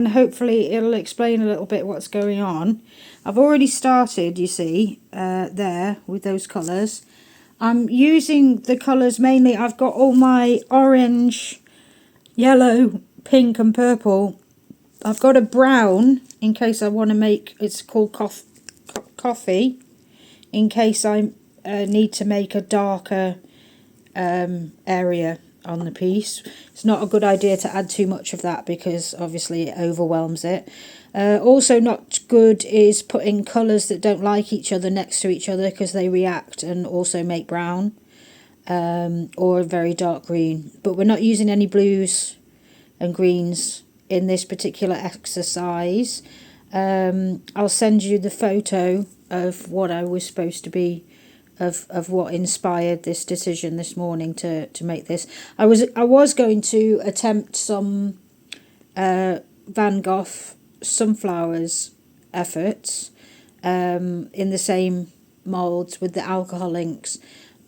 and hopefully it'll explain a little bit what's going on. I've already started, you see, there with those colours. I'm using the colours mainly. I've got all my orange, yellow, pink and purple. I've got a brown in case I want to make, it's called coffee, in case I need to make a darker area on the piece. It's not a good idea to add too much of that because obviously it overwhelms it. Also not good is putting colours that don't like each other next to each other because they react and also make brown or a very dark green. But we're not using any blues and greens in this particular exercise. I'll send you the photo of what I was supposed to be, of what inspired this decision this morning to make this. I was going to attempt some Van Gogh sunflowers efforts in the same moulds with the alcohol inks,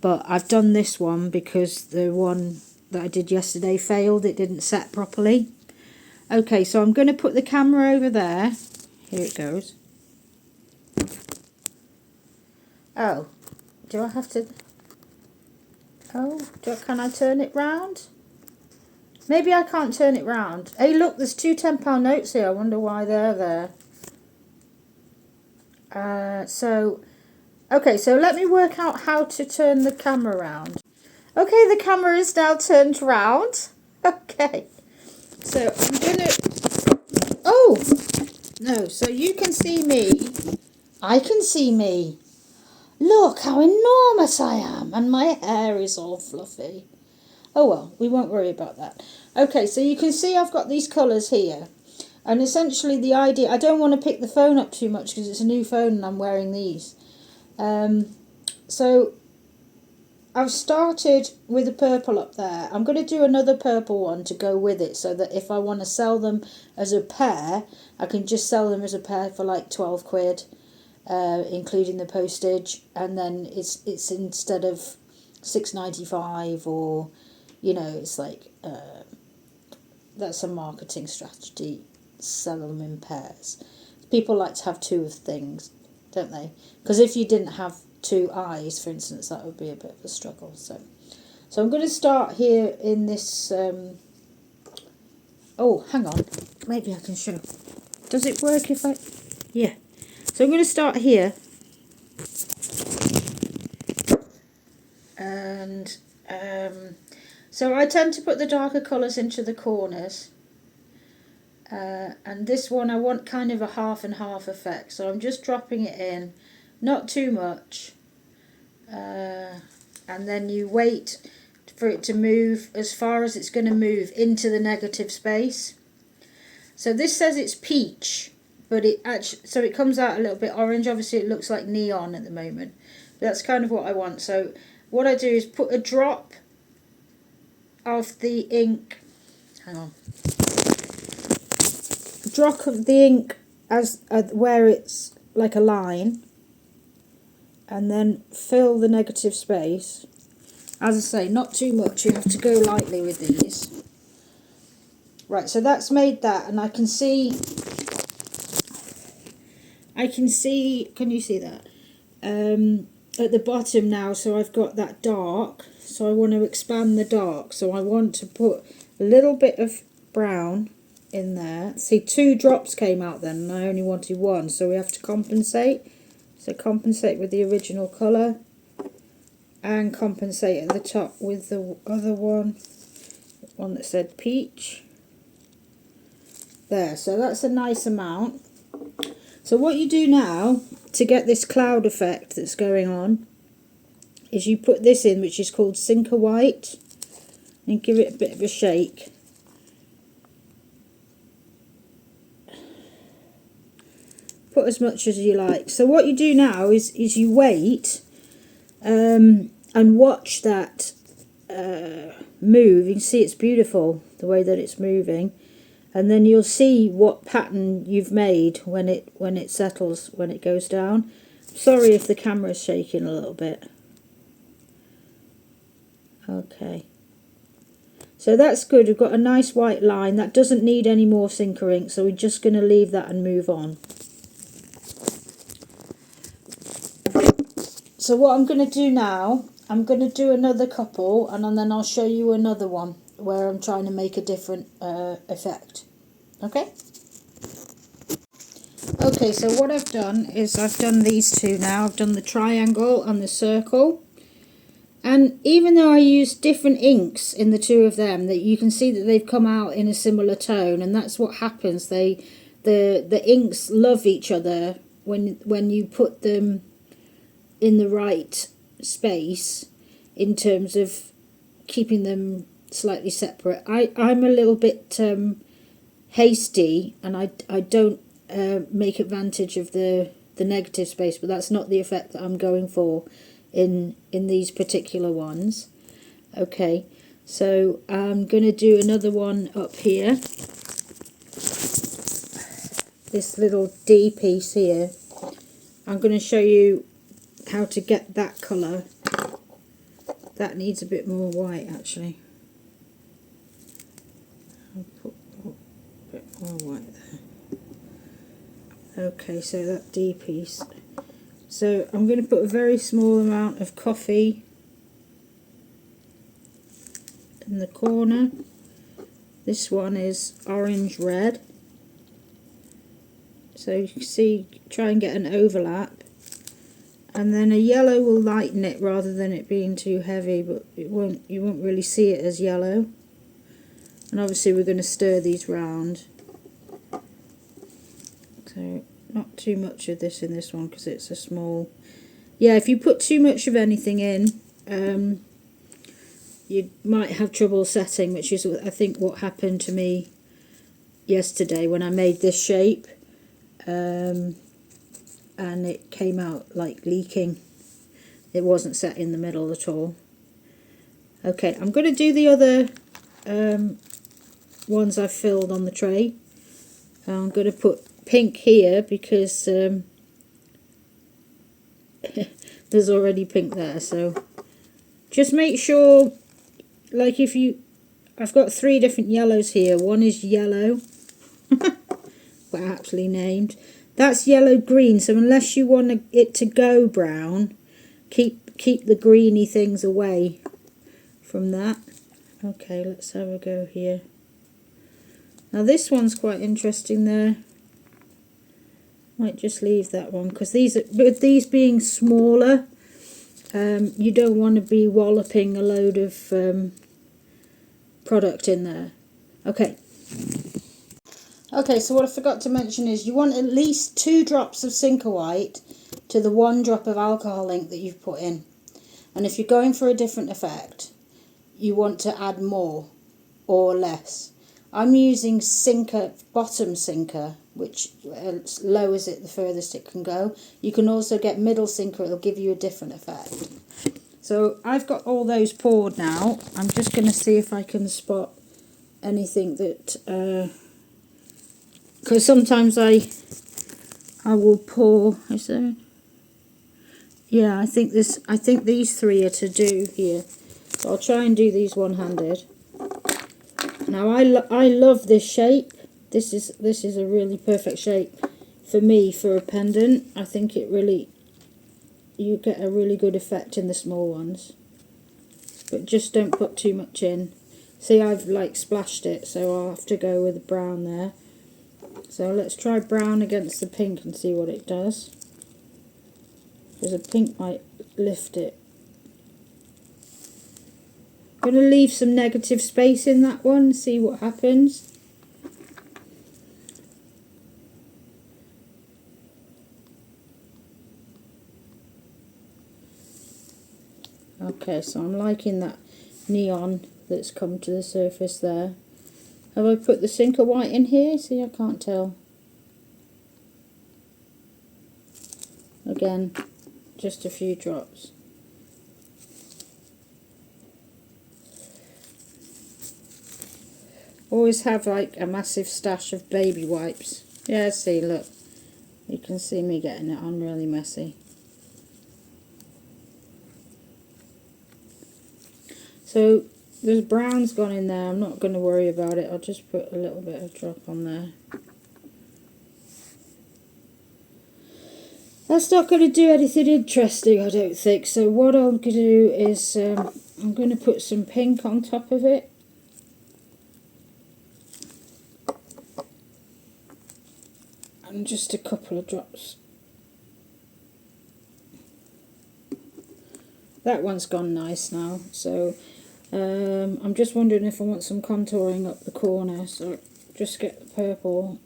but I've done this one because the one that I did yesterday failed. It didn't set properly. Okay, so I'm going to put the camera over there. Here it goes. Oh, do I have to... Oh, can I turn it round? Maybe I can't turn it round. Hey, look, there's two £10 notes here. I wonder why they're there. Okay, so let me work out how to turn the camera round. Okay, the camera is now turned round. Okay, so I'm gonna... Oh, no, so you can see me. I can see me. Look how enormous I am, and my hair is all fluffy. Oh well, we won't worry about that. Okay, so you can see I've got these colours here. And essentially the idea, I don't want to pick the phone up too much because it's a new phone and I'm wearing these. So I've started with a purple up there. I'm going to do another purple one to go with it so that if I want to sell them as a pair, I can just sell them as a pair for like 12 quid, including the postage. And then it's instead of £6.95 or, you know, it's like, that's a marketing strategy, sell them in pairs. People like to have two of things, don't they? Because if you didn't have two eyes, for instance, that would be a bit of a struggle. So I'm going to start here in this... oh, hang on. Maybe I can show. Does it work if I... Yeah. So I'm going to start here. And... so I tend to put the darker colours into the corners. And this one I want kind of a half and half effect. So I'm just dropping it in. Not too much. And then you wait for it to move as far as it's going to move into the negative space. So this says it's peach. But it actually... So it comes out a little bit orange. Obviously it looks like neon at the moment. But that's kind of what I want. So what I do is put a drop of the ink, hang on, drop of the ink as where it's like a line, and then fill the negative space. As I say, not too much, you have to go lightly with these. Right, so that's made that, and I can see, can you see that? At the bottom now, so I've got that dark. So I want to expand the dark. So I want to put a little bit of brown in there. See, 2 drops came out then, and I only wanted 1. So we have to compensate. So compensate with the original colour. And compensate at the top with the other one. The one that said peach. There, so that's a nice amount. So what you do now, to get this cloud effect that's going on, is you put this in, which is called Sinker White, and give it a bit of a shake. Put as much as you like. So what you do now is you wait and watch that move. You can see it's beautiful, the way that it's moving. And then you'll see what pattern you've made when it settles, when it goes down. Sorry if the camera's shaking a little bit. Okay. So that's good. We've got a nice white line. That doesn't need any more Sinker ink, so we're just going to leave that and move on. So what I'm going to do now, I'm going to do another couple, and then I'll show you another one where I'm trying to make a different effect. Okay? Okay, so what I've done is I've done these two now. I've done the triangle and the circle. And even though I use different inks in the two of them, that you can see that they've come out in a similar tone, and that's what happens. The inks love each other when you put them in the right space in terms of keeping them slightly separate. I'm a little bit hasty, and I don't make advantage of the negative space, but that's not the effect that I'm going for in these particular ones. Okay, so I'm going to do another one up here, this little D piece here. I'm going to show you how to get that colour. That needs a bit more white actually. I'll put a bit more white there. Okay, so that D piece. So I'm going to put a very small amount of coffee in the corner. This one is orange red. So you can see, try and get an overlap. And then a yellow will lighten it rather than it being too heavy, but you won't really see it as yellow. And obviously we're going to stir these round. So not too much of this in this one because it's a small. Yeah, if you put too much of anything in, you might have trouble setting, which is I think what happened to me yesterday when I made this shape, and it came out like leaking. It wasn't set in the middle at all. Okay, I'm going to do the other ones I've filled on the tray. I'm going to put pink here because there's already pink there, so just make sure, like I've got 3 different yellows here. One is yellow, but aptly named. That's yellow green, so unless you want it to go brown, keep the greeny things away from that. Okay, let's have a go here. Now this one's quite interesting there. Might just leave that one because with these being smaller, you don't want to be walloping a load of product in there. Okay. Okay, so what I forgot to mention is you want at least 2 drops of Sinker White to the 1 drop of alcohol ink that you've put in. And if you're going for a different effect, you want to add more or less. I'm using Sinker, bottom Sinker, which lowers it the furthest it can go. You can also get middle Sinker, it'll give you a different effect. So I've got all those poured now. I'm just going to see if I can spot anything that... because sometimes I will pour. Is there? Yeah, I think these 3 are to do here. So I'll try and do these one-handed. Now I love this shape. This is a really perfect shape for me for a pendant. I think you get a really good effect in the small ones. But just don't put too much in. See, I've like splashed it, so I'll have to go with the brown there. So let's try brown against the pink and see what it does. Because the pink might lift it. I'm going to leave some negative space in that one, see what happens. Okay, so I'm liking that neon that's come to the surface there. Have I put the Sinker White in here? See, I can't tell. Again, just a few drops. Always have like a massive stash of baby wipes. Yeah, see, look. You can see me getting it on really messy. So There's brown's gone in there. I'm not going to worry about it. I'll just put a little bit of drop on there. That's not going to do anything interesting, I don't think. So what I'm going to do is I'm going to put some pink on top of it. And just a couple of drops. That one's gone nice now. So I'm just wondering if I want some contouring up the corner. So just get the purple.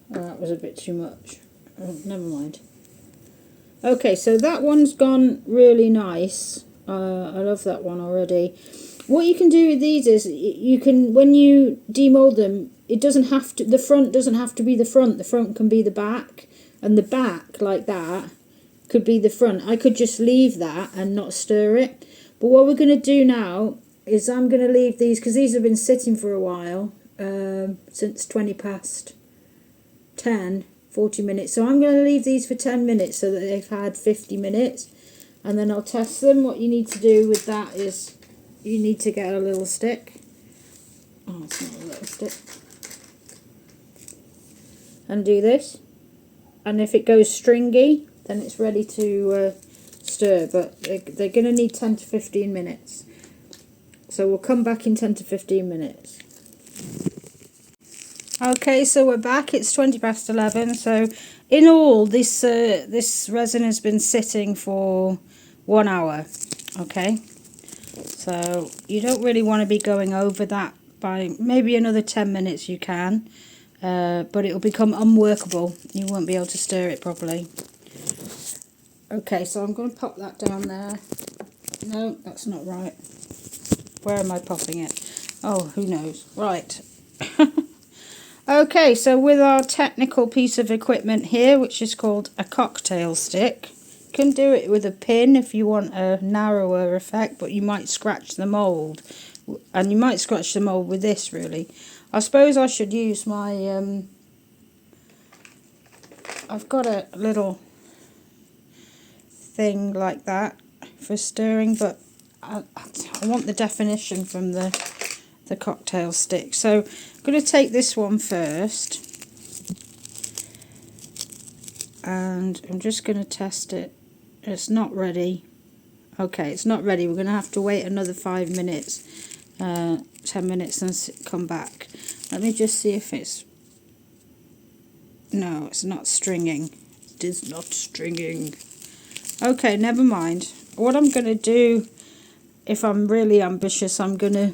That was a bit too much. Oh, never mind. Okay, so that one's gone really nice. I love that one already. What you can do with these is you can, when you demold them, it doesn't have to, the front doesn't have to be the front. The front can be the back, and the back like that could be the front. I could just leave that and not stir it. But what we're going to do now is I'm going to leave these, because these have been sitting for a while, since 20 past 10, 40 minutes. So I'm going to leave these for 10 minutes so that they've had 50 minutes. And then I'll test them. What you need to do with that is you need to get a little stick. Oh, it's not a little stick. And do this. And if it goes stringy, then it's ready to stir. But they're going to need 10 to 15 minutes. So we'll come back in 10 to 15 minutes. Okay, so we're back. It's 20 past 11. So in all, this resin has been sitting for 1 hour. Okay, so you don't really want to be going over that. By maybe another 10 minutes you can, but it will become unworkable. You won't be able to stir it properly. Okay, so I'm going to pop that down there. No, that's not right. Where am I popping it? Oh, who knows. Right. Okay, so with our technical piece of equipment here, which is called a cocktail stick, you can do it with a pin if you want a narrower effect, but you might scratch the mould. And you might scratch the mould with this, really. I suppose I should use my... I've got a little thing like that for stirring, but I want the definition from the cocktail stick. So I'm going to take this one first. And I'm just going to test it. It's not ready. Okay, it's not ready. We're going to have to wait another 5 minutes. 10 minutes and come back. Let me just see if it's... No, it's not stringing. It is not stringing. Okay, never mind. What I'm going to do, if I'm really ambitious, I'm going to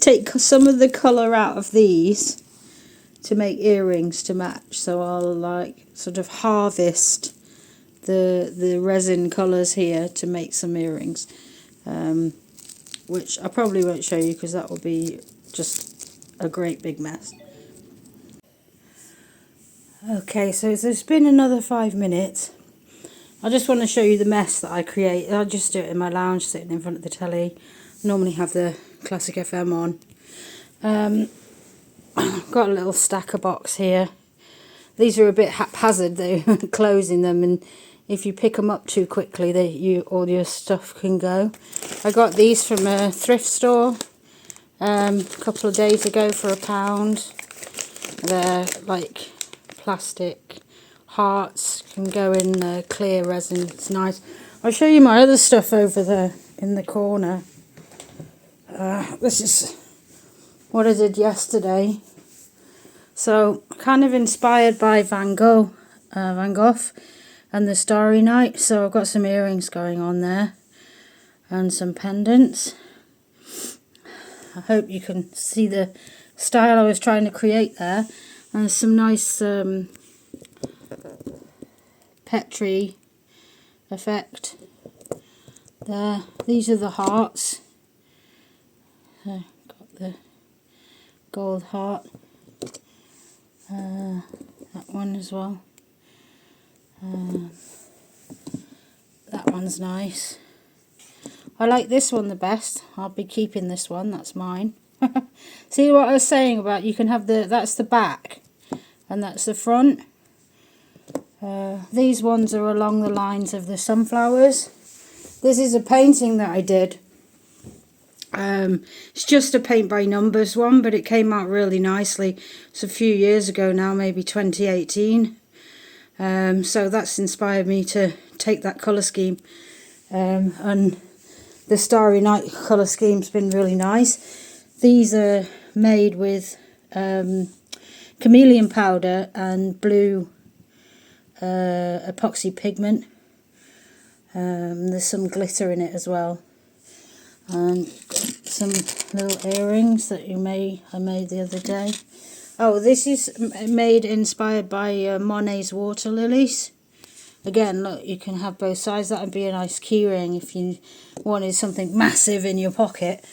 take some of the colour out of these to make earrings to match. So I'll like sort of harvest the resin colours here to make some earrings. Which I probably won't show you because that will be just a great big mess. Okay, so there's been another 5 minutes. I just want to show you the mess that I create. I just do it in my lounge, sitting in front of the telly. Normally have the Classic FM on. Got a little stacker box here. These are a bit haphazard though, closing them, and if you pick them up too quickly, all your stuff can go. I got these from a thrift store a couple of days ago for £1. They're like plastic hearts, can go in clear resin. It's nice. I'll show you my other stuff over there in the corner. This is what I did yesterday. So kind of inspired by Van Gogh and the Starry Night. So I've got some earrings going on there and some pendants. I hope you can see the style I was trying to create there. And there's some nice Petri effect there. These are the hearts. Got the gold heart. That one as well. That one's nice. I like this one the best. I'll be keeping this one. That's mine. See what I was saying about you can have that's the back and that's the front. These ones are along the lines of the sunflowers. This is a painting that I did. It's just a paint by numbers one, but it came out really nicely. It's a few years ago now, maybe 2018. So that's inspired me to take that colour scheme. And the Starry Night colour scheme's been really nice. These are made with chameleon powder and blue epoxy pigment. There's some glitter in it as well, and some little earrings that I made the other day. Oh, this is inspired by Monet's water lilies. Again, look, you can have both sides. That would be a nice key ring if you wanted something massive in your pocket.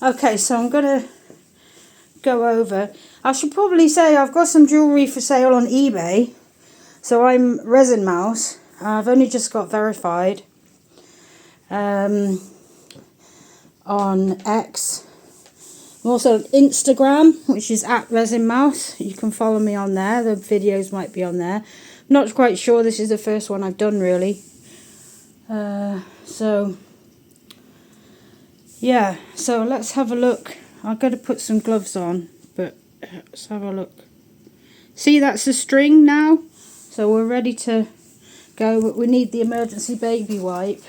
Okay, so I'm gonna go over. I should probably say I've got some jewellery for sale on eBay. So I'm resinmouse. I've only just got verified on X. I'm also on Instagram, which is at resinmouse. You can follow me on there. The videos might be on there. I'm not quite sure. This is the first one I've done, really. So yeah, so let's have a look. I've got to put some gloves on, but let's have a look. See, that's the string now. So we're ready to go, but we need the emergency baby wipe.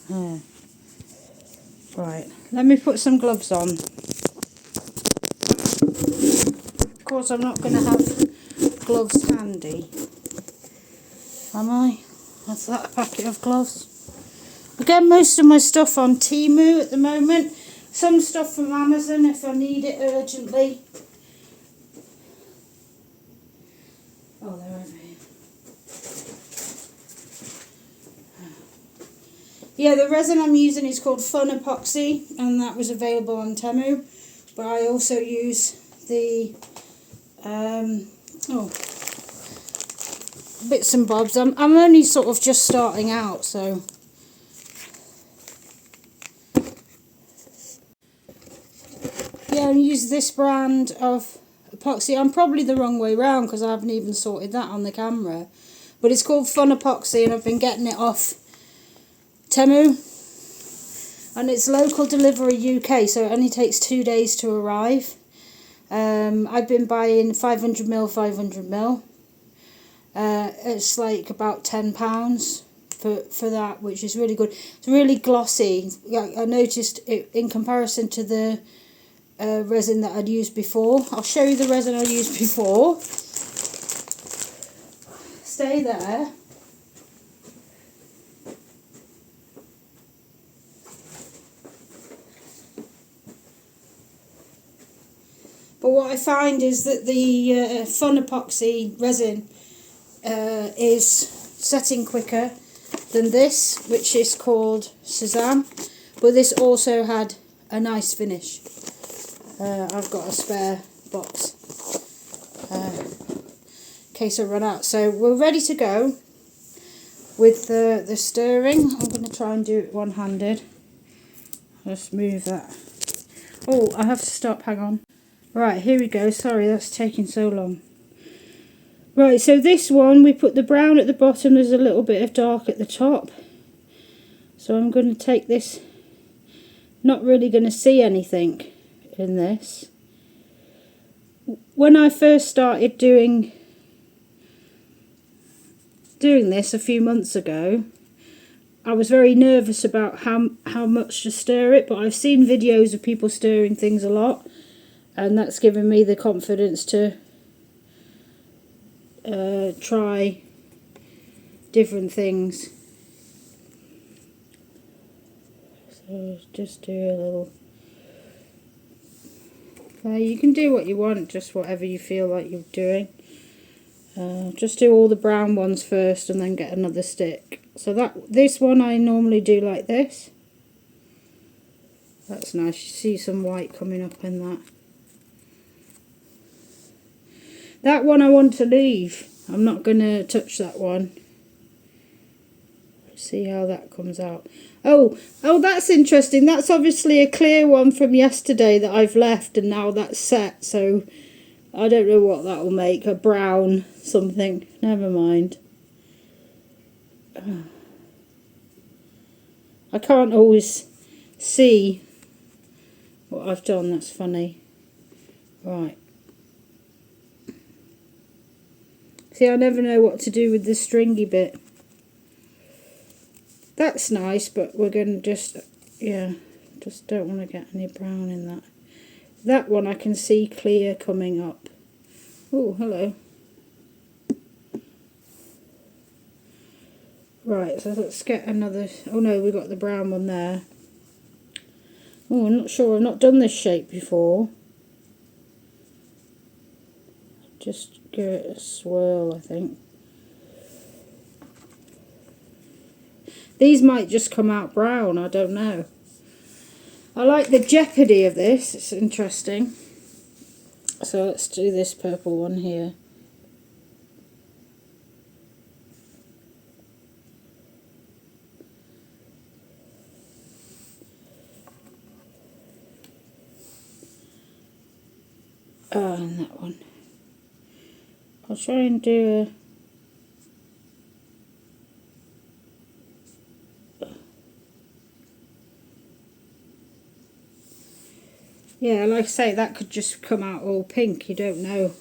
Yeah. Right, let me put some gloves on. Of course, I'm not going to have gloves handy, am I? That's that packet of gloves. Again, most of my stuff on Temu at the moment. Some stuff from Amazon if I need it urgently. Oh, they're over here. Yeah, the resin I'm using is called Fun Epoxy, and that was available on Temu. But I also use the bits and bobs. I'm only sort of just starting out, so yeah, I use this brand of epoxy. I'm probably the wrong way round because I haven't even sorted that on the camera. But it's called Fun Epoxy, and I've been getting it off Temu. And it's local delivery UK, so it only takes 2 days to arrive. I've been buying 500ml, 500ml. It's like about £10 for that, which is really good. It's really glossy. I noticed it in comparison to the resin that I'd used before. I'll show you the resin I used before. Stay there. But what I find is that the Fun Epoxy resin is setting quicker than this, which is called Sesame. But this also had a nice finish. I've got a spare box in case I run out. So we're ready to go with the stirring. I'm going to try and do it one-handed. Just move that. Oh, I have to stop. Hang on. Right, here we go. Sorry, that's taking so long. Right, so this one, we put the brown at the bottom. There's a little bit of dark at the top. So I'm going to take this. Not really going to see anything in this. When I first started doing this a few months ago, I was very nervous about how much to stir it, but I've seen videos of people stirring things a lot, and that's given me the confidence to try different things. So just do a little. You can do what you want, just whatever you feel like you're doing. Just do all the brown ones first and then get another stick. So this one I normally do like this. That's nice. You see some white coming up in that. That one I want to leave. I'm not going to touch that one. See how that comes out. Oh, that's interesting. That's obviously a clear one from yesterday that I've left, and now that's set. So I don't know what that will make, a brown something, never mind. I can't always see what I've done, that's funny. Right. See, I never know what to do with the stringy bit. That's nice, but we're going to just, yeah, just don't want to get any brown in that. That one I can see clear coming up. Oh, hello. Right, so let's get another, oh no, we've got the brown one there. Oh, I'm not sure, I've not done this shape before. Just give it a swirl, I think. These might just come out brown, I don't know. I like the jeopardy of this, it's interesting. So let's do this purple one here. Oh, and that one. I'll try and do a... Yeah, like I say, that could just come out all pink, you don't know.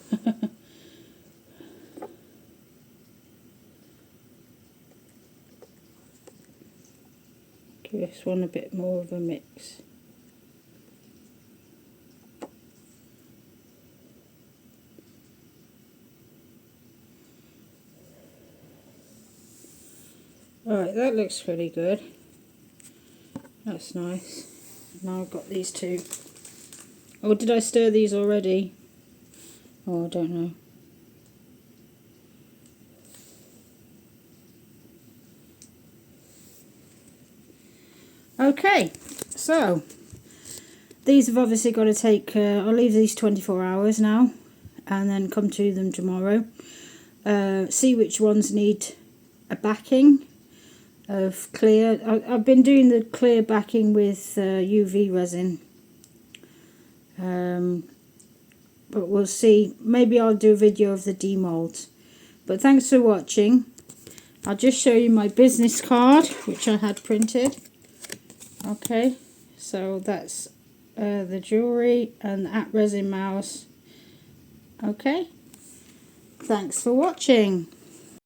Give this one a bit more of a mix. Alright, that looks pretty good. That's nice. Now I've got these two. Oh, did I stir these already? Oh, I don't know. Okay, so these have obviously got to take, I'll leave these 24 hours now and then come to them tomorrow. See which ones need a backing of clear. I've been doing the clear backing with UV resin. But we'll see. Maybe I'll do a video of the demolds. But thanks for watching. I'll just show you my business card, which I had printed. Okay, so that's the jewellery and at resinmouse. Okay, thanks for watching.